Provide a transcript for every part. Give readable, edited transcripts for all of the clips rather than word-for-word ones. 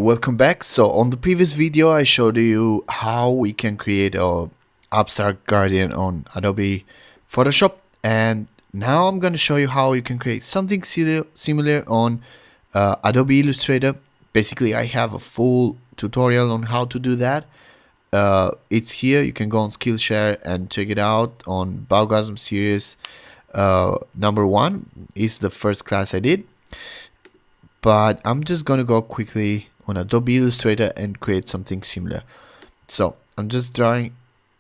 welcome back. So on the previous video I showed you how we can create a abstract gradient on Adobe Photoshop, and now I'm going to show you how you can create something similar on Adobe Illustrator. Basically I have a full tutorial on how to do that. It's here. You can go on Skillshare and check it out on Baugasm series. Number 1 is the first class I did. But I'm just going to go quickly on Adobe Illustrator and create something similar. So I'm just drawing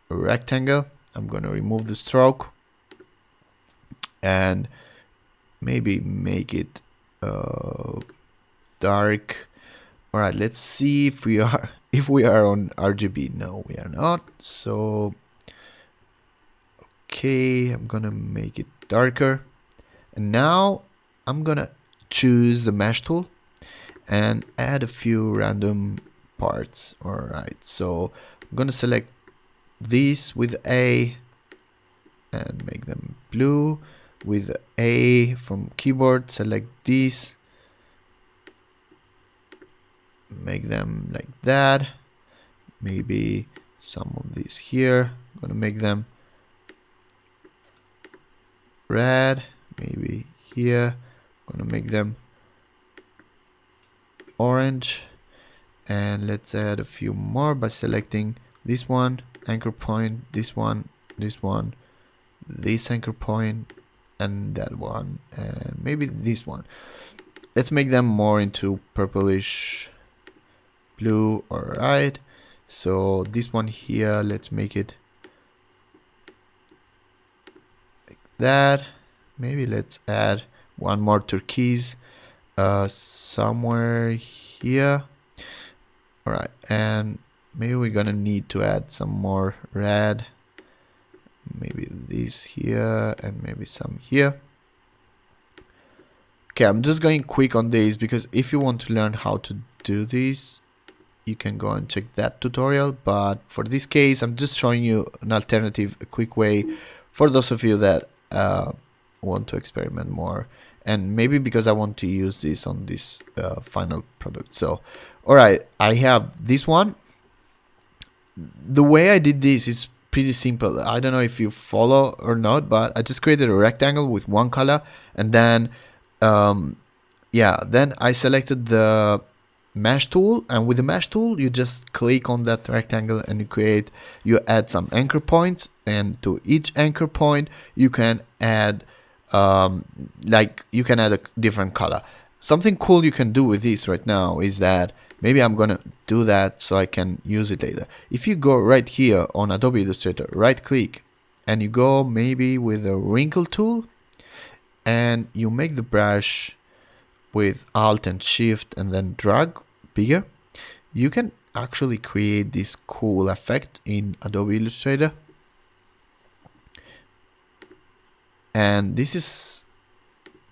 a rectangle. I'm going to remove the stroke and maybe make it dark. All right, let's see if we are on RGB. No, we are not. So okay, I'm going to make it darker. And now I'm going to choose the mesh tool and add a few random parts. All right, so I'm going to select these with A and make them blue. With A from keyboard, select these, make them like that. Maybe some of these here. I'm going to make them red. Maybe here I'm going to make them orange, and let's add a few more by selecting this one, anchor point, this one, this anchor point, and that one, and maybe this one. Let's make them more into purplish blue. All right, so this one here, let's make it like that. Maybe let's add one more turquoise somewhere here. All right, and maybe we're gonna need to add some more red. Maybe this here and maybe some here. Okay, I'm just going quick on this because if you want to learn how to do this, you can go and check that tutorial. But for this case, I'm just showing you an alternative, a quick way for those of you that want to experiment more, and maybe because I want to use this on this final product. So all right, I have this one. The way I did this is pretty simple. I don't know if you follow or not, but I just created a rectangle with one color, and then then I selected the mesh tool, and with the mesh tool you just click on that rectangle and you add some anchor points, and to each anchor point you can add you can add a different color. Something cool you can do with this right now is that maybe I'm gonna do that so I can use it later. If you go right here on Adobe Illustrator, right click, and you go maybe with a wrinkle tool, and you make the brush with Alt and Shift and then drag bigger, you can actually create this cool effect in Adobe Illustrator. And this is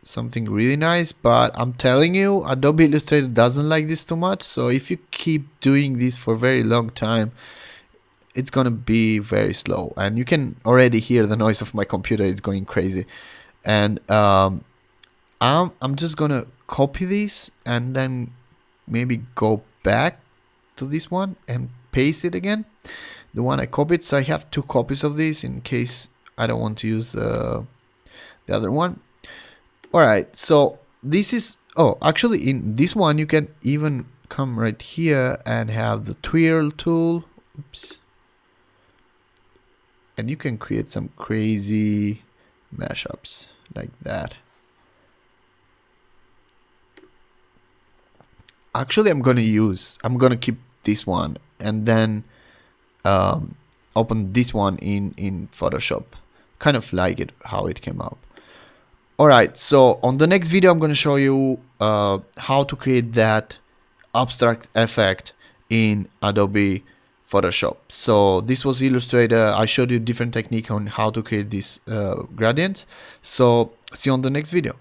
something really nice, but I'm telling you, Adobe Illustrator doesn't like this too much. So if you keep doing this for a very long time, it's gonna be very slow, and you can already hear the noise of my computer. It's going crazy. And I'm just gonna copy this and then maybe go back to this one and paste it again, the one I copied. So I have 2 copies of this in case I don't want to use the other one. All right, so this is, actually in this one you can even come right here and have the twirl tool. Oops. And you can create some crazy mashups like that. Actually, I'm gonna keep this one and then open this one in Photoshop. Kind of like it how it came up. Alright, so on the next video I'm going to show you how to create that abstract effect in Adobe Photoshop. So this was Illustrator. I showed you different technique on how to create this gradient. So see you on the next video.